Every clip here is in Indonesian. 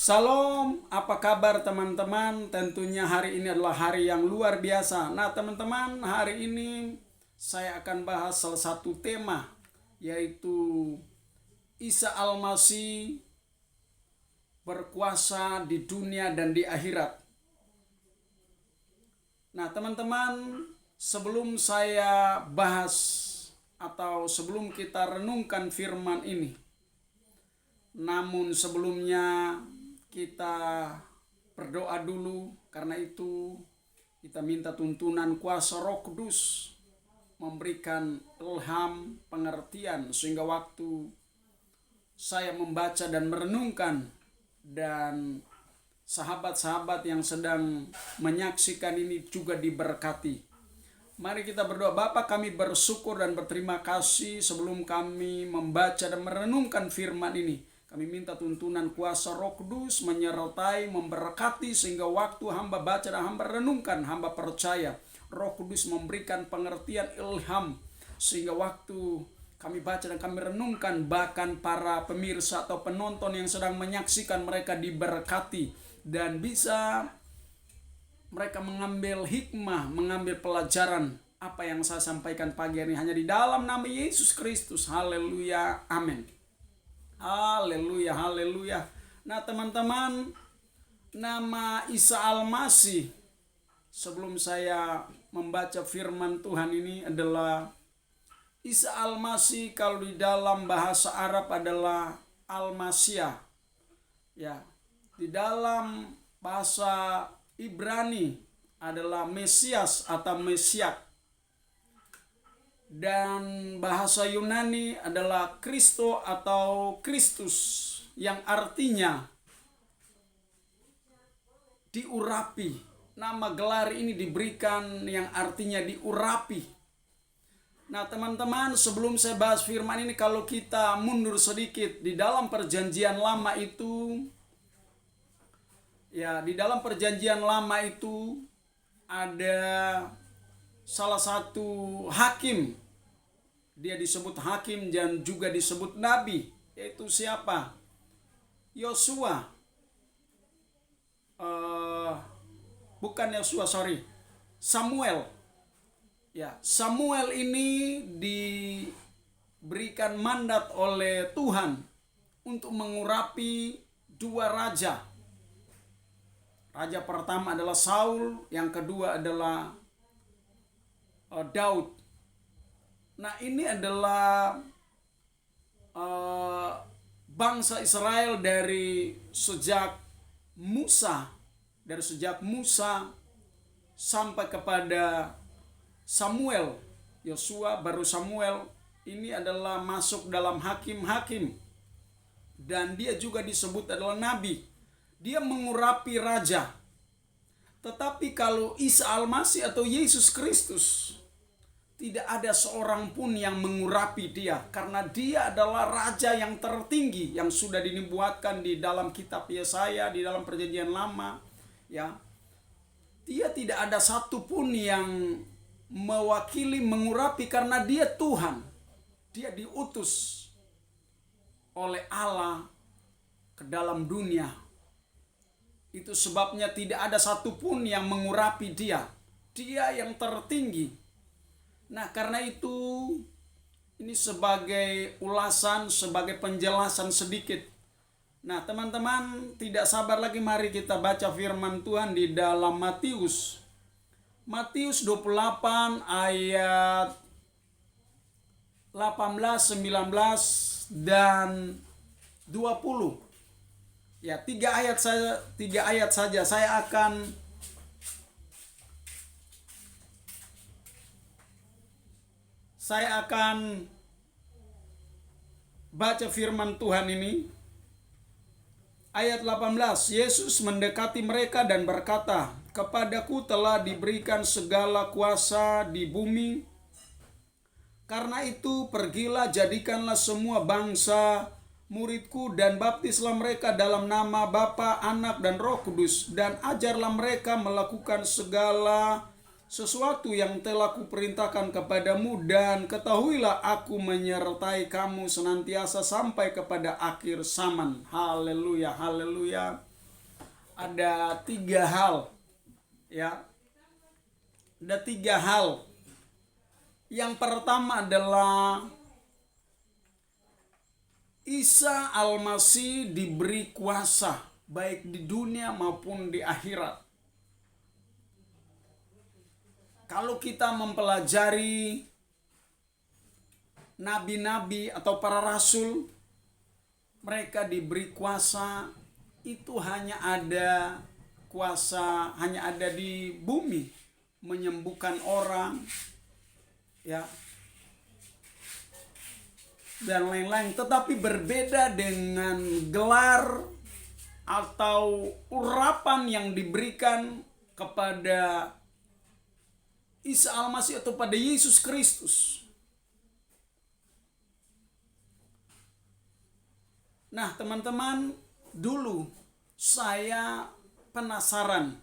Salam, apa kabar teman-teman? Tentunya hari ini adalah hari yang luar biasa. Nah teman-teman, hari ini saya akan bahas salah satu tema, yaitu Isa Al-Masih berkuasa di dunia dan di akhirat. Nah teman-teman, sebelum saya bahas atau sebelum kita renungkan firman ini, namun sebelumnya kita berdoa dulu. Karena itu kita minta tuntunan kuasa Roh Kudus memberikan ilham, pengertian, sehingga waktu saya membaca dan merenungkan dan sahabat-sahabat yang sedang menyaksikan ini juga diberkati. Mari kita berdoa. Bapa, kami bersyukur dan berterima kasih sebelum kami membaca dan merenungkan firman ini. Kami minta tuntunan kuasa Roh Kudus menyertai, memberkati, sehingga waktu hamba baca dan hamba renungkan, hamba percaya Roh Kudus memberikan pengertian, ilham, sehingga waktu kami baca dan kami renungkan, bahkan para pemirsa atau penonton yang sedang menyaksikan, mereka diberkati dan bisa mereka mengambil hikmah, mengambil pelajaran apa yang saya sampaikan pagi ini, hanya di dalam nama Yesus Kristus. Haleluya, amin. Haleluya, haleluya. Nah teman-teman, nama Isa Al-Masih, sebelum saya membaca firman Tuhan ini, adalah Isa Al-Masih. Kalau di dalam bahasa Arab adalah Al-Masiyah, ya. Di dalam bahasa Ibrani adalah Mesias atau Mesiak, dan bahasa Yunani adalah Kristo atau Kristus, yang artinya diurapi. Nama gelar ini diberikan yang artinya diurapi. Nah teman-teman, sebelum saya bahas firman ini, kalau kita mundur sedikit, di dalam perjanjian lama itu, ya, di dalam perjanjian lama itu ada salah satu hakim. Dia disebut hakim dan juga disebut nabi, yaitu siapa? Yosua. Bukan Yosua, sorry. Samuel. Ya, Samuel ini diberikan mandat oleh Tuhan untuk mengurapi dua raja. Raja pertama adalah Saul, yang kedua adalah Daud. Nah ini adalah bangsa Israel dari sejak Musa sampai kepada Samuel, Yosua, baru Samuel. Ini adalah masuk dalam hakim-hakim, dan dia juga disebut adalah nabi. Dia mengurapi raja. Tetapi kalau Isa Al-Masih atau Yesus Kristus, tidak ada seorang pun yang mengurapi dia, karena dia adalah raja yang tertinggi yang sudah dinubuatkan di dalam kitab Yesaya, di dalam perjanjian lama, ya. Dia tidak ada satupun yang mewakili mengurapi, karena dia Tuhan. Dia diutus oleh Allah ke dalam dunia. Itu sebabnya tidak ada satupun yang mengurapi dia. Dia yang tertinggi. Nah karena itu, ini sebagai ulasan, sebagai penjelasan sedikit. Nah teman-teman, tidak sabar lagi, mari kita baca firman Tuhan di dalam Matius 28 ayat 18, 19, dan 20. Ya, tiga ayat saja saya akan baca firman Tuhan ini. Ayat 18, Yesus mendekati mereka dan berkata, "Kepadaku telah diberikan segala kuasa di bumi. Karena itu pergilah, jadikanlah semua bangsa muridku, dan baptislah mereka dalam nama Bapa, Anak, dan Roh Kudus, dan ajarlah mereka melakukan segala sesuatu yang telah kuperintahkan kepadamu, dan ketahuilah aku menyertai kamu senantiasa sampai kepada akhir zaman." Haleluya, haleluya. ada 3 hal, ya. Ada 3 hal. Yang pertama adalah Isa Al-Masih diberi kuasa baik di dunia maupun di akhirat. Kalau kita mempelajari nabi-nabi atau para rasul, mereka diberi kuasa itu hanya ada kuasa, hanya ada di bumi, menyembuhkan orang, ya, dan lain-lain. Tetapi berbeda dengan gelar atau urapan yang diberikan kepada Isa Al-Masih atau pada Yesus Kristus. Nah, teman-teman, dulu saya penasaran,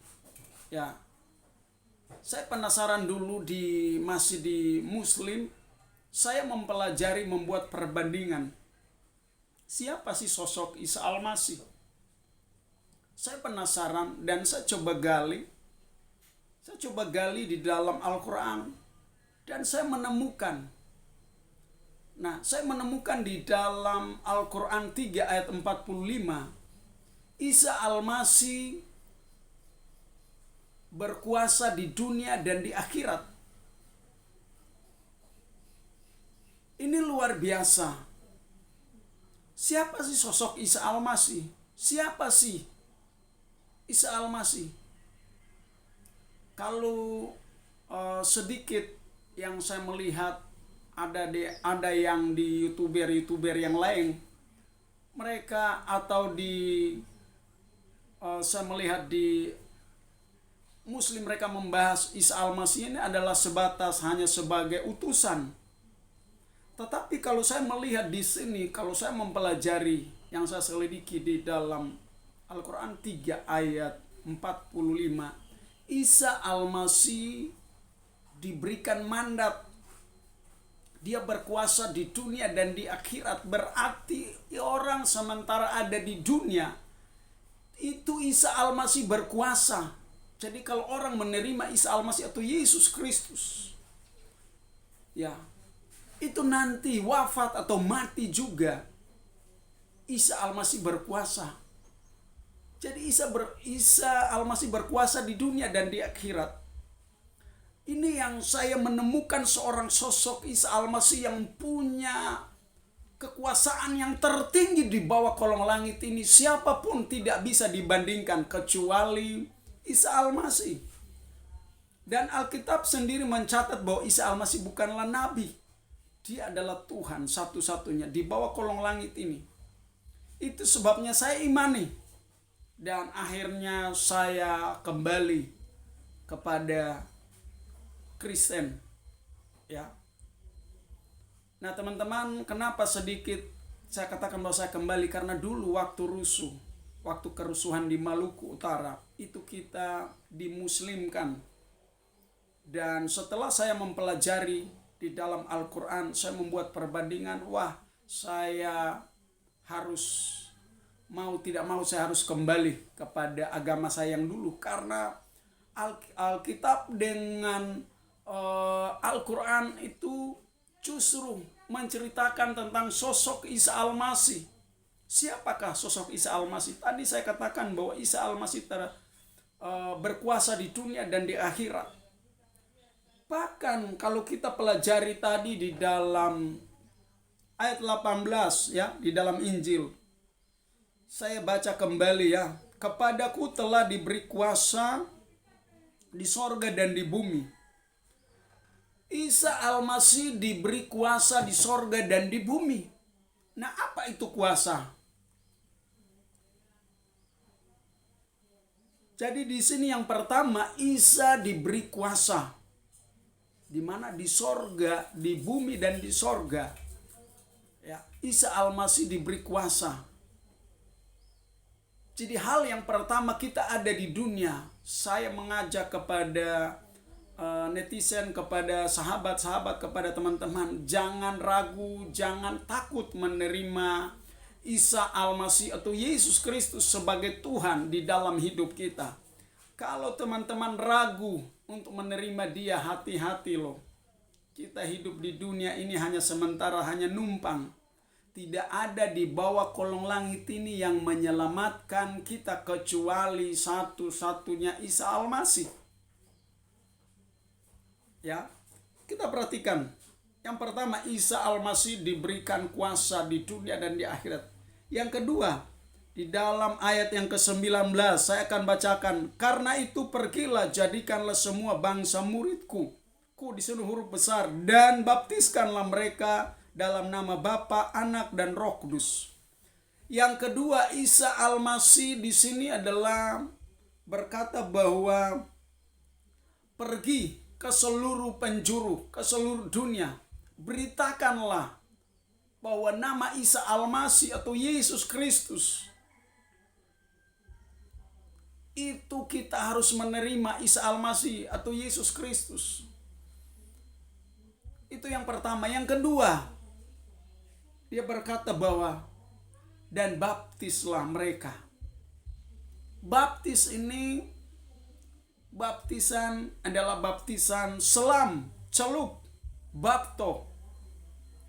ya. Saya penasaran dulu masih di Muslim, saya mempelajari, membuat perbandingan. Siapa sih sosok Isa Al-Masih? Saya penasaran dan saya coba gali. Saya coba gali di dalam Al-Quran dan saya menemukan. Nah, saya menemukan di dalam Al-Quran 3 ayat 45, Isa Al-Masih berkuasa di dunia dan di akhirat. Ini luar biasa. Siapa sih sosok Isa Al-Masih? Siapa sih Isa Al-Masih? Kalau sedikit yang saya melihat, ada yang di youtuber yang lain, mereka atau saya melihat di Muslim, mereka membahas Isa Al-Masih ini adalah sebatas hanya sebagai utusan. Tetapi kalau saya melihat di sini, kalau saya mempelajari yang saya selidiki di dalam Al-Quran 3 ayat 45, Isa Al-Masih diberikan mandat. Dia berkuasa di dunia dan di akhirat. Berarti orang sementara ada di dunia, itu Isa Al-Masih berkuasa. Jadi kalau orang menerima Isa Al-Masih atau Yesus Kristus, ya, itu nanti wafat atau mati juga, Isa Al-Masih berkuasa. Jadi Isa Al-Masih berkuasa di dunia dan di akhirat. Ini yang saya menemukan seorang sosok Isa Al-Masih yang punya kekuasaan yang tertinggi di bawah kolong langit ini. Siapapun tidak bisa dibandingkan kecuali Isa Al-Masih. Dan Alkitab sendiri mencatat bahwa Isa Al-Masih bukanlah nabi. Dia adalah Tuhan satu-satunya di bawah kolong langit ini. Itu sebabnya saya imani. Dan akhirnya saya kembali kepada Kristen, ya. Nah, teman-teman, kenapa sedikit saya katakan bahwa saya kembali? Karena dulu waktu kerusuhan di Maluku Utara, itu kita dimuslimkan. Dan setelah saya mempelajari di dalam Al-Quran, saya membuat perbandingan, saya harus, mau tidak mau saya harus kembali kepada agama saya yang dulu. Karena Alkitab dengan Al-Quran itu justru menceritakan tentang sosok Isa Al-Masih. Siapakah sosok Isa Al-Masih? Tadi saya katakan bahwa Isa Al-Masih berkuasa di dunia dan di akhirat. Bahkan kalau kita pelajari tadi di dalam ayat 18, ya, di dalam Injil. Saya baca kembali, ya. Kepadaku telah diberi kuasa di sorga dan di bumi. Isa Al-Masih diberi kuasa di sorga dan di bumi. Nah, apa itu kuasa? Jadi di sini yang pertama, Isa diberi kuasa. Di mana? Di sorga, di bumi dan di sorga. Ya, Isa Al-Masih diberi kuasa. Jadi hal yang pertama, kita ada di dunia. Saya mengajak kepada netizen, kepada sahabat-sahabat, kepada teman-teman, jangan ragu, jangan takut menerima Isa Al-Masih atau Yesus Kristus sebagai Tuhan di dalam hidup kita. Kalau teman-teman ragu untuk menerima Dia, hati-hati loh. Kita hidup di dunia ini hanya sementara, hanya numpang. Tidak ada di bawah kolong langit ini yang menyelamatkan kita kecuali satu-satunya Isa Al-Masih. Ya, kita perhatikan. Yang pertama, Isa Al-Masih diberikan kuasa di dunia dan di akhirat. Yang kedua, di dalam ayat yang ke-19 saya akan bacakan. Karena itu pergilah, jadikanlah semua bangsa muridku. Ku di sini huruf besar. Dan baptiskanlah mereka dalam nama Bapa, Anak, dan Roh Kudus. Yang kedua, Isa Al-Masih di sini adalah berkata bahwa pergi ke seluruh penjuru, ke seluruh dunia. Beritakanlah bahwa nama Isa Al-Masih atau Yesus Kristus itu, kita harus menerima Isa Al-Masih atau Yesus Kristus. Itu yang pertama. Yang kedua, dia berkata bahwa dan baptislah mereka. Baptis ini, baptisan adalah baptisan selam, celup, bapto.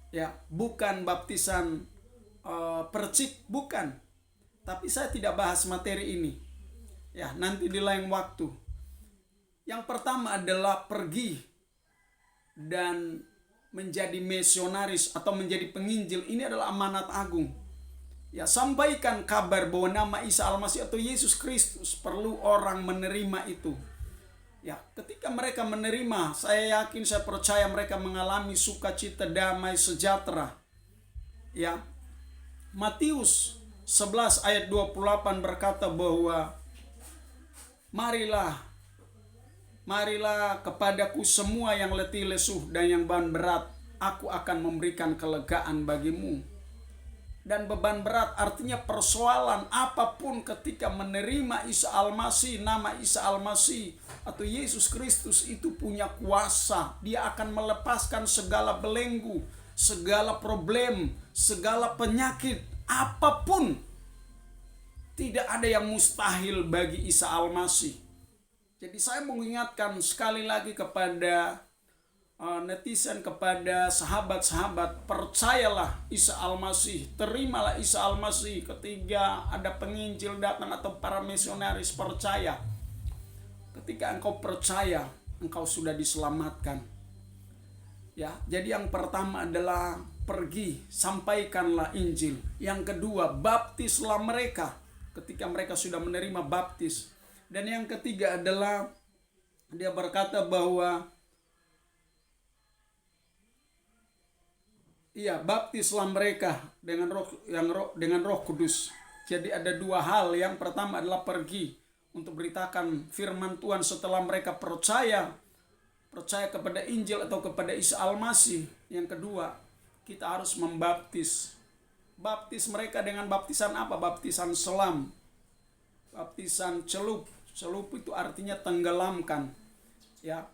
Ya, bukan baptisan percik, bukan. Tapi saya tidak bahas materi ini. Ya, nanti di lain waktu. Yang pertama adalah pergi dan menjadi misionaris atau menjadi penginjil. Ini adalah amanat agung. Ya, sampaikan kabar bahwa nama Isa Al-Masih atau Yesus Kristus, perlu orang menerima itu. Ya, ketika mereka menerima, saya yakin, saya percaya mereka mengalami sukacita, damai, sejahtera. Ya. Matius 11 ayat 28 berkata bahwa Marilah kepadaku semua yang letih lesuh dan yang beban berat, aku akan memberikan kelegaan bagimu. Dan beban berat artinya persoalan apapun ketika menerima Isa Al-Masih, nama Isa Al-Masih atau Yesus Kristus itu punya kuasa. Dia akan melepaskan segala belenggu, segala problem, segala penyakit, apapun. Tidak ada yang mustahil bagi Isa Al-Masih. Jadi saya mengingatkan sekali lagi kepada netizen, kepada sahabat-sahabat, percayalah Isa Al-Masih, terimalah Isa Al-Masih. Ketika ada penginjil datang atau para misionaris, percaya. Ketika engkau percaya, engkau sudah diselamatkan. Ya, jadi yang pertama adalah pergi, sampaikanlah Injil. Yang kedua, baptislah mereka ketika mereka sudah menerima baptis. Dan yang ketiga adalah dia berkata bahwa baptislah mereka dengan Roh Kudus. Jadi ada dua hal. Yang pertama adalah pergi untuk beritakan firman Tuhan setelah mereka percaya kepada Injil atau kepada Isa Al-Masih. Yang kedua, kita harus membaptis. Baptis mereka dengan baptisan apa? Baptisan selam. Baptisan celup. Celup itu artinya tenggelamkan. Ya,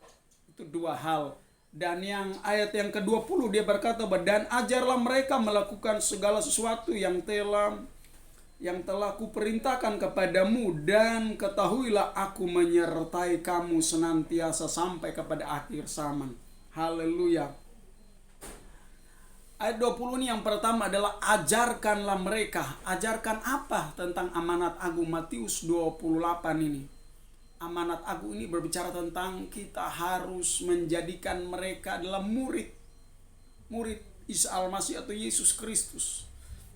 itu dua hal. Dan yang ayat yang ke-20 dia berkata, dan ajarlah mereka melakukan segala sesuatu yang telah kuperintahkan kepadamu, dan ketahuilah aku menyertai kamu senantiasa sampai kepada akhir zaman. Haleluya. Ayat 20 ini yang pertama adalah ajarkanlah mereka. Ajarkan apa tentang amanat agung? Matius 28 ini. Amanat agung ini berbicara tentang kita harus menjadikan mereka adalah murid Isa Al-Masih atau Yesus Kristus.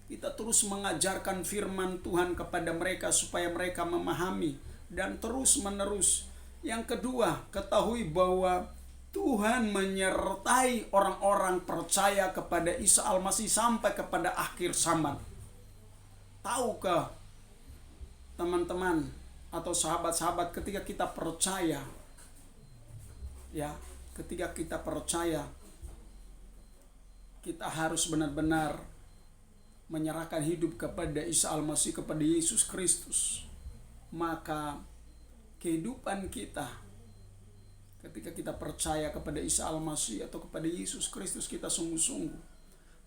Kita terus mengajarkan firman Tuhan kepada mereka supaya mereka memahami dan terus menerus. Yang kedua, ketahui bahwa Tuhan menyertai orang-orang percaya kepada Isa Al-Masih sampai kepada akhir zaman. Tahukah teman-teman atau sahabat-sahabat, ketika kita percaya, kita harus benar-benar menyerahkan hidup kepada Isa Al-Masih, kepada Yesus Kristus. Maka kehidupan kita, ketika kita percaya kepada Isa Al-Masih atau kepada Yesus Kristus, kita sungguh-sungguh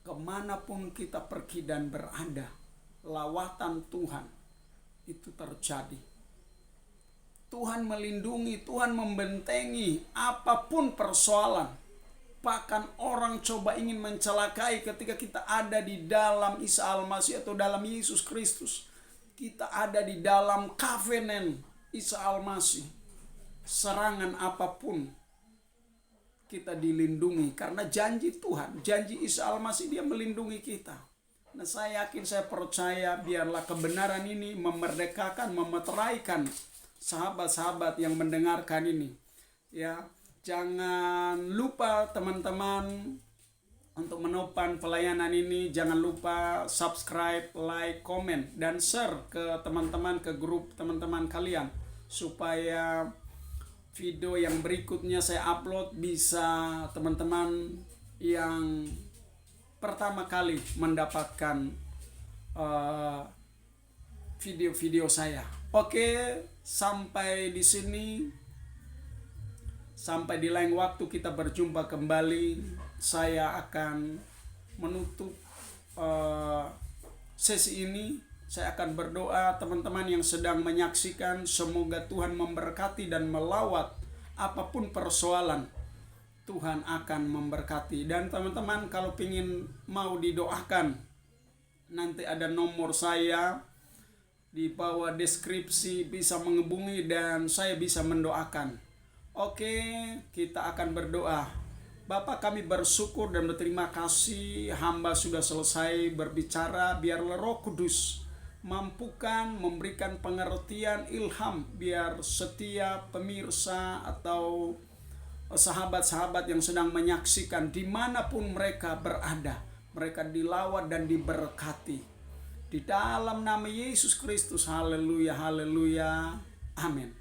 kemanapun kita pergi dan berada, lawatan Tuhan itu terjadi. Tuhan melindungi, Tuhan membentengi apapun persoalan. Bahkan orang coba ingin mencelakai ketika kita ada di dalam Isa Al-Masih atau dalam Yesus Kristus. Kita ada di dalam covenant Isa Al-Masih. Serangan apapun kita dilindungi karena janji Tuhan, janji Isa Al-Masih, dia melindungi kita. Nah, saya yakin, saya percaya, biarlah kebenaran ini memerdekakan, memeteraikan sahabat-sahabat yang mendengarkan ini. Ya, jangan lupa teman-teman untuk menopang pelayanan ini. Jangan lupa subscribe, like, komen, dan share ke teman-teman, ke grup teman-teman kalian, supaya video yang berikutnya saya upload bisa teman-teman yang pertama kali mendapatkan video-video saya. Oke, sampai di sini. Sampai di lain waktu kita berjumpa kembali. Saya akan menutup sesi ini. Saya akan berdoa, teman-teman yang sedang menyaksikan, semoga Tuhan memberkati dan melawat apapun persoalan. Tuhan akan memberkati. Dan teman-teman kalau ingin mau didoakan, nanti ada nomor saya di bawah deskripsi, bisa menghubungi dan saya bisa mendoakan. Oke, kita akan berdoa. Bapa, kami bersyukur dan berterima kasih, hamba sudah selesai berbicara. Biarlah Roh Kudus mampukan memberikan pengertian, ilham, biar setiap pemirsa atau sahabat-sahabat yang sedang menyaksikan dimanapun mereka berada, mereka dilawat dan diberkati. Di dalam nama Yesus Kristus, haleluya, haleluya, amin.